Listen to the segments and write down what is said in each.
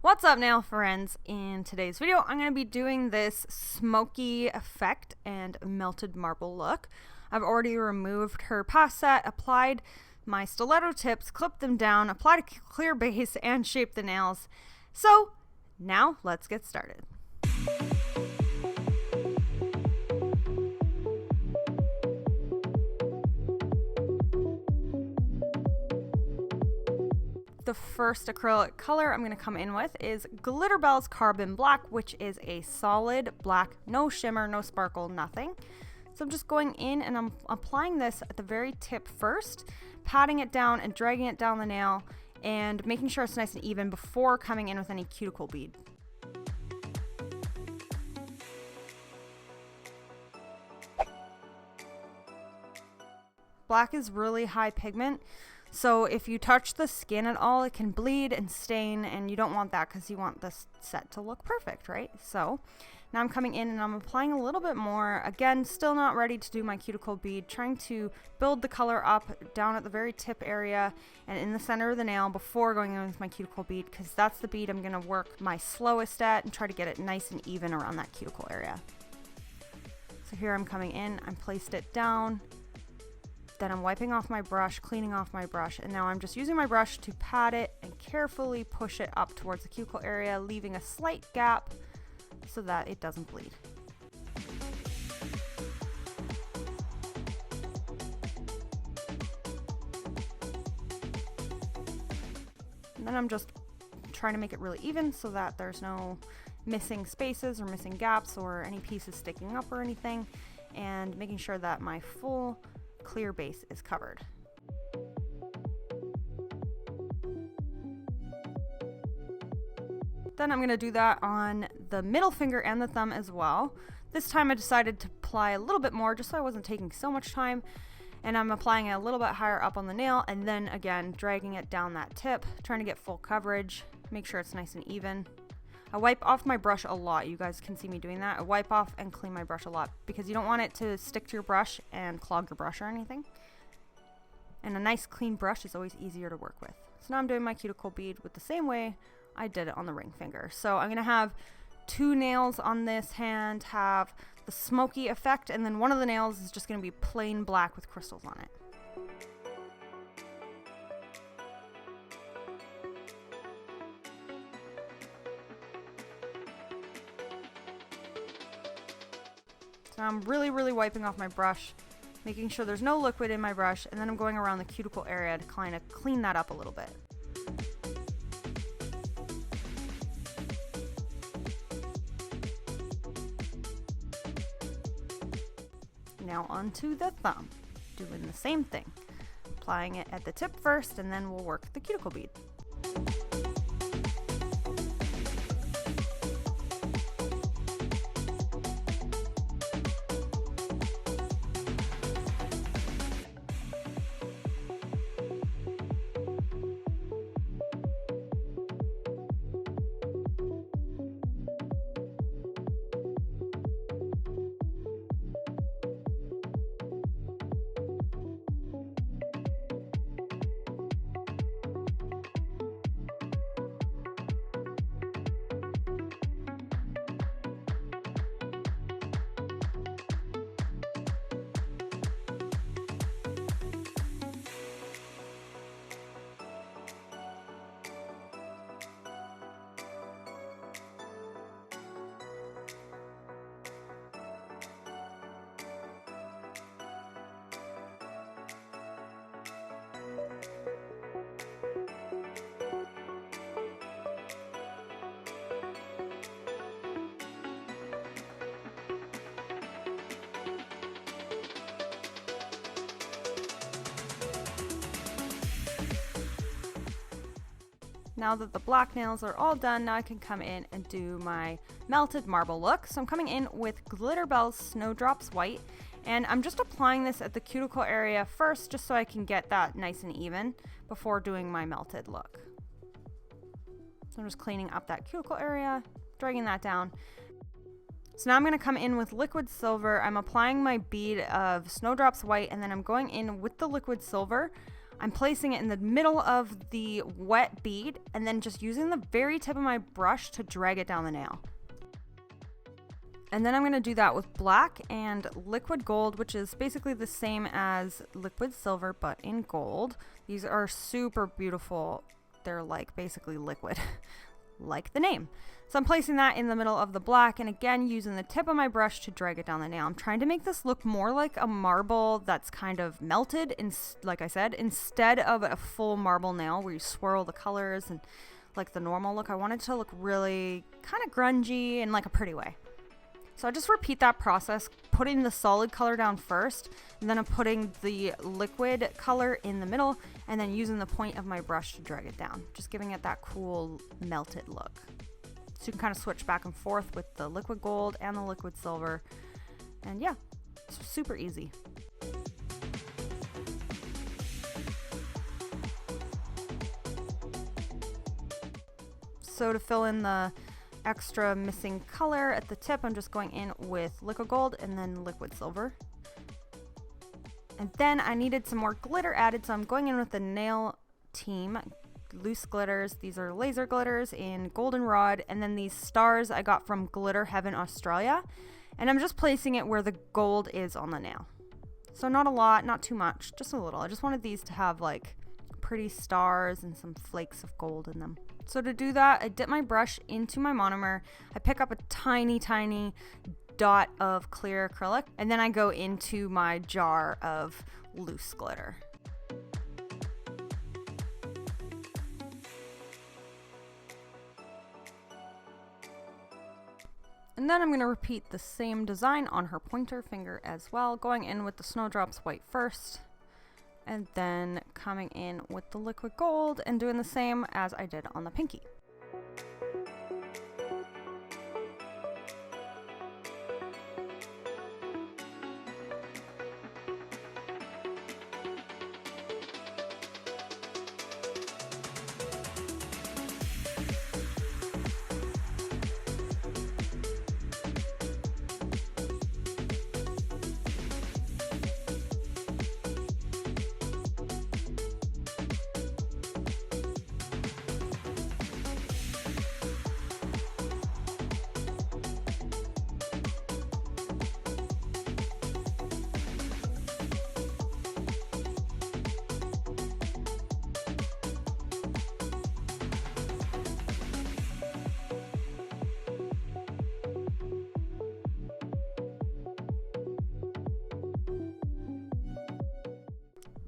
What's up, nail friends? In today's video, I'm going to be doing this smoky effect and melted marble look. I've already removed her past set, applied my stiletto tips, clipped them down, applied a clear base, and shaped the nails. So now let's get started. The first acrylic color I'm going to come in with is Glitterbell's Carbon Black, which is a solid black, no shimmer, no sparkle, nothing. So I'm just going in and I'm applying this at the very tip first, patting it down and dragging it down the nail and making sure it's nice and even before coming in with any cuticle bead. Black is really high pigment. So if you touch the skin at all, it can bleed and stain, and you don't want that because you want this set to look perfect, right? So now I'm coming in and I'm applying a little bit more. Again, still not ready to do my cuticle bead, trying to build the color up down at the very tip area and in the center of the nail before going in with my cuticle bead, because that's the bead I'm going to work my slowest at and try to get it nice and even around that cuticle area. So here I'm coming in, I placed it down. Then I'm wiping off my brush, cleaning off my brush, and now I'm just using my brush to pat it and carefully push it up towards the cuticle area, leaving a slight gap so that it doesn't bleed. And then I'm just trying to make it really even so that there's no missing spaces or missing gaps or any pieces sticking up or anything, and making sure that my full clear base is covered. Then I'm going to do that on the middle finger and the thumb as well. This time I decided to apply a little bit more just so I wasn't taking so much time, and I'm applying it a little bit higher up on the nail and then again dragging it down that tip, trying to get full coverage, make sure it's nice and even. I wipe off my brush a lot. You guys can see me doing that. I wipe off and clean my brush a lot because you don't want it to stick to your brush and clog your brush or anything. And a nice clean brush is always easier to work with. So now I'm doing my cuticle bead with the same way I did it on the ring finger. So I'm going to have two nails on this hand have the smoky effect, and then one of the nails is just going to be plain black with crystals on it. So I'm really wiping off my brush, making sure there's no liquid in my brush, and then I'm going around the cuticle area to kind of clean that up a little bit. Now onto the thumb, doing the same thing, applying it at the tip first, and then we'll work the cuticle bead. Now that the black nails are all done, now I can come in and do my melted marble look. So I'm coming in with Glitterbell's Snowdrops White, and I'm just applying this at the cuticle area first just so I can get that nice and even before doing my melted look. So I'm just cleaning up that cuticle area, dragging that down. So now I'm going to come in with liquid silver. I'm applying my bead of Snowdrops White, and then I'm going in with the liquid silver. I'm placing it in the middle of the wet bead and then just using the very tip of my brush to drag it down the nail. And then I'm going to do that with black and liquid gold, which is basically the same as liquid silver, but in gold. These are super beautiful. They're like basically liquid, like the name. So I'm placing that in the middle of the black and again using the tip of my brush to drag it down the nail. I'm trying to make this look more like a marble that's kind of melted, like I said, instead of a full marble nail where you swirl the colors and like the normal look. I want it to look really kind of grungy in like a pretty way. So I just repeat that process, putting the solid color down first, and then I'm putting the liquid color in the middle, and then using the point of my brush to drag it down, just giving it that cool melted look. So you can kind of switch back and forth with the liquid gold and the liquid silver. And yeah, it's super easy. So to fill in the extra missing color at the tip, I'm just going in with liquid gold and then liquid silver. And then I needed some more glitter added, so I'm going in with the Nail Team loose glitters. These are laser glitters in goldenrod, and then these stars I got from Glitter Heaven Australia, and I'm just placing it where the gold is on the nail. So not a lot, not too much, just a little. I just wanted these to have like pretty stars and some flakes of gold in them. So to do that, I dip my brush into my monomer, I pick up a tiny dot of clear acrylic, and then I go into my jar of loose glitter. And then I'm going to repeat the same design on her pointer finger as well, going in with the Snowdrops white first, and then coming in with the liquid gold and doing the same as I did on the pinky.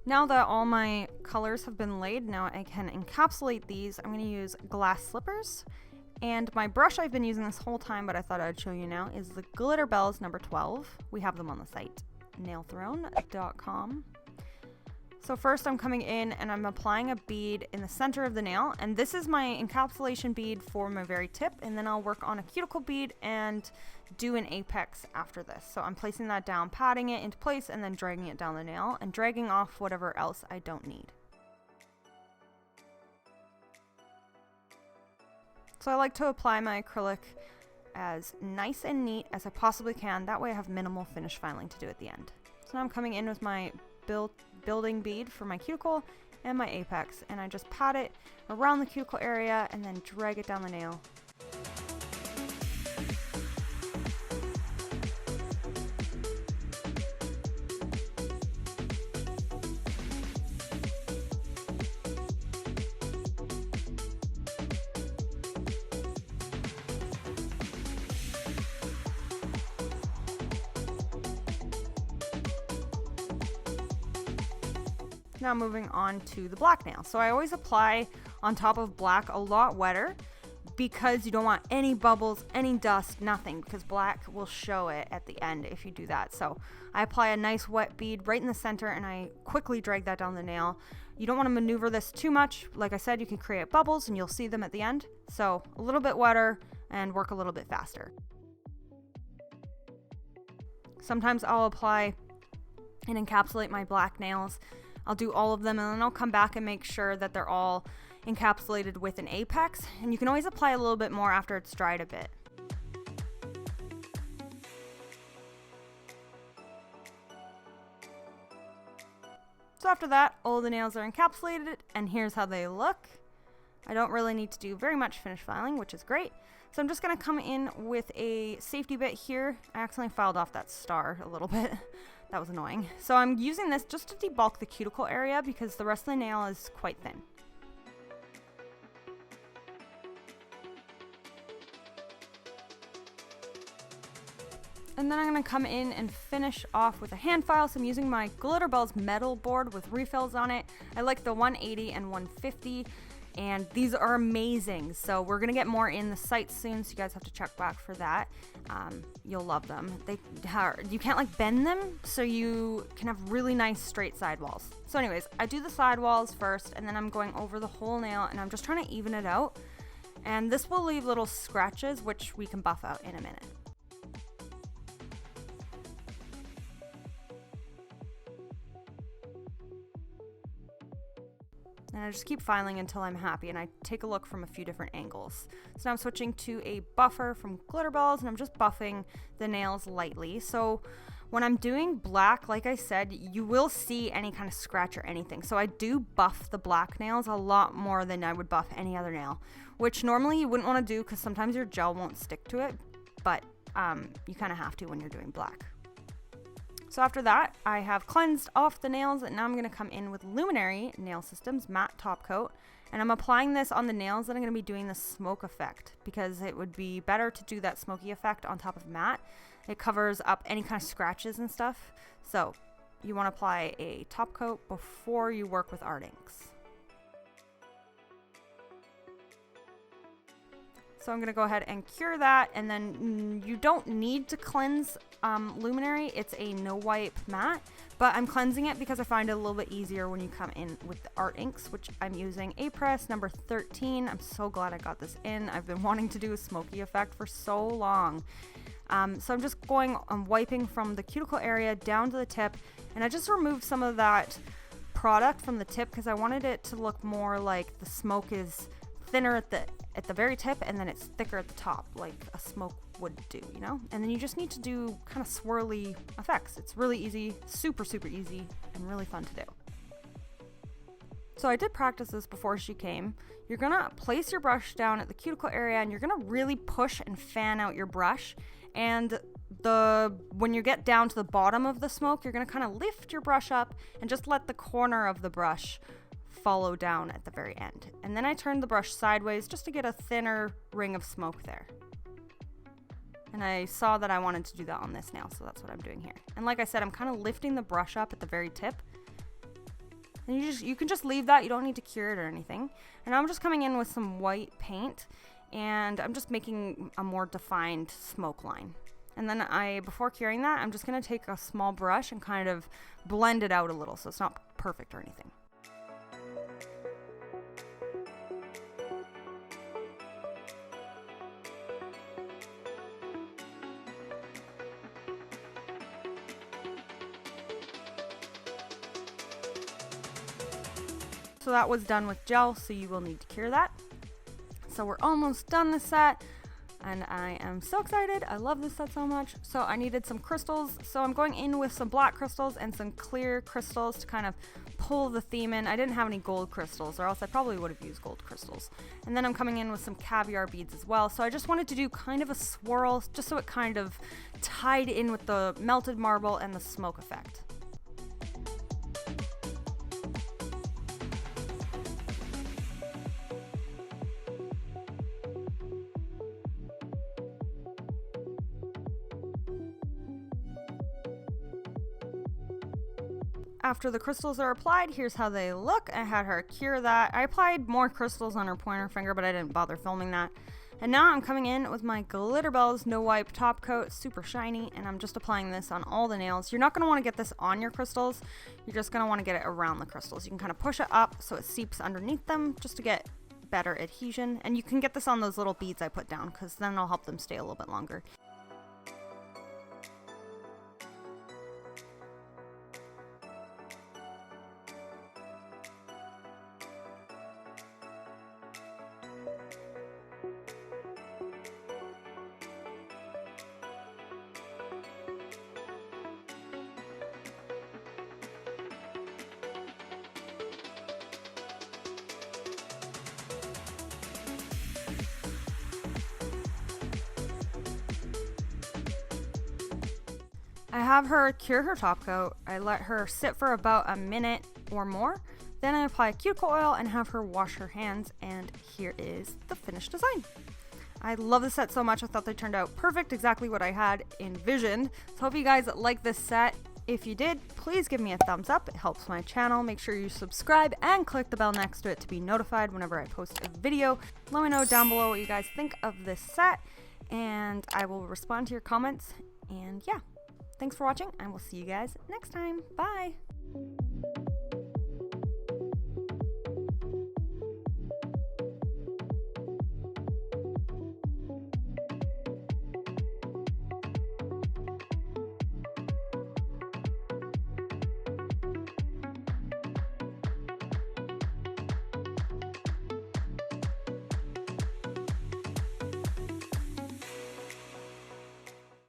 Now that all my colors have been laid, now I can encapsulate these. I'm going to use glass slippers, and my brush I've been using this whole time, but I thought I'd show you now, is the Glitter Bells number 12. We have them on the site, nailthrone.com. So first I'm coming in and I'm applying a bead in the center of the nail, and this is my encapsulation bead for my very tip, and then I'll work on a cuticle bead and do an apex after this. So I'm placing that down, patting it into place, and then dragging it down the nail and dragging off whatever else I don't need. So I like to apply my acrylic as nice and neat as I possibly can. That way I have minimal finish filing to do at the end. So now I'm coming in with my building bead for my cuticle and my apex, and I just pat it around the cuticle area and then drag it down the nail. Now moving on to the black nail. So I always apply on top of black a lot wetter because you don't want any bubbles, any dust, nothing, because black will show it at the end if you do that. So I apply a nice wet bead right in the center and I quickly drag that down the nail. You don't want to maneuver this too much. Like I said, you can create bubbles and you'll see them at the end. So a little bit wetter and work a little bit faster. Sometimes I'll apply and encapsulate my black nails. I'll do all of them and then I'll come back and make sure that they're all encapsulated with an apex, and you can always apply a little bit more after it's dried a bit. So So after that, all the nails are encapsulated, and here's how they look. I don't really need to do very much finish filing, which is great. So I'm just going to come in with a safety bit here. I accidentally filed off that star a little bit. That was annoying. So I'm using this just to debulk the cuticle area because the rest of the nail is quite thin. And then I'm going to come in and finish off with a hand file. So I'm using my Glitterballs metal board with refills on it. I like the 180 and 150. And these are amazing. So we're going to get more in the site soon, so you guys have to check back for that. You'll love them. You can't like bend them, so you can have really nice straight sidewalls. So anyways, I do the sidewalls first, and then I'm going over the whole nail, and I'm just trying to even it out. And this will leave little scratches, which we can buff out in a minute. And I just keep filing until I'm happy, and I take a look from a few different angles. So now I'm switching to a buffer from Glitterballs, and I'm just buffing the nails lightly. So when I'm doing black, like I said, you will see any kind of scratch or anything. So I do buff the black nails a lot more than I would buff any other nail, which normally you wouldn't want to do because sometimes your gel won't stick to it, but you kind of have to when you're doing black. So after that, I have cleansed off the nails, and now I'm going to come in with Luminary Nail Systems Matte Top Coat, and I'm applying this on the nails that I'm going to be doing the smoke effect, because it would be better to do that smoky effect on top of matte. It covers up any kind of scratches and stuff, so you want to apply a top coat before you work with art inks. So I'm going to go ahead and cure that, and then you don't need to cleanse Luminary. It's a no wipe matte, but I'm cleansing it because I find it a little bit easier when you come in with the art inks, which I'm using A-Press number 13. I'm so glad I got this in. I've been wanting to do a smoky effect for so long. So I'm just wiping from the cuticle area down to the tip, and I just removed some of that product from the tip because I wanted it to look more like the smoke is thinner at the very tip, and then it's thicker at the top, like a smoke would do, you know? And then you just need to do kind of swirly effects. It's really easy, super easy, and really fun to do. So I did practice this before she came. You're gonna place your brush down at the cuticle area, and you're gonna really push and fan out your brush. And when you get down to the bottom of the smoke, you're gonna kind of lift your brush up and just let the corner of the brush follow down at the very end. And then I turned the brush sideways just to get a thinner ring of smoke there. And I saw that I wanted to do that on this nail, so that's what I'm doing here. And like I said, I'm kind of lifting the brush up at the very tip. And you can just leave that. You don't need to cure it or anything. And I'm just coming in with some white paint, and I'm just making a more defined smoke line. And then before curing that, I'm just going to take a small brush and kind of blend it out a little so it's not perfect or anything. So that was done with gel, so you will need to cure that. So we're almost done this set, and I am so excited. I love this set so much. So I needed some crystals, so I'm going in with some black crystals and some clear crystals to kind of pull the theme in. I didn't have any gold crystals, or else I probably would have used gold crystals. And then I'm coming in with some caviar beads as well. So I just wanted to do kind of a swirl, just so it kind of tied in with the melted marble and the smoke effect. After the crystals are applied, here's how they look. I had her cure that. I applied more crystals on her pointer finger, but I didn't bother filming that. And now I'm coming in with my Glitterballs No Wipe Top Coat, super shiny, and I'm just applying this on all the nails. You're not going to want to get this on your crystals. You're just going to want to get it around the crystals. You can kind of push it up so it seeps underneath them just to get better adhesion. And you can get this on those little beads I put down, because then it'll help them stay a little bit longer. I have her cure her top coat. I let her sit for about a minute or more. Then I apply cuticle oil and have her wash her hands, and here is the finished design. I love the set so much. I thought they turned out perfect, exactly what I had envisioned. So hope you guys like this set. If you did, please give me a thumbs up. It helps my channel. Make sure you subscribe and click the bell next to it to be notified whenever I post a video. Let me know down below what you guys think of this set, and I will respond to your comments. And yeah, thanks for watching. I will see you guys next time. Bye.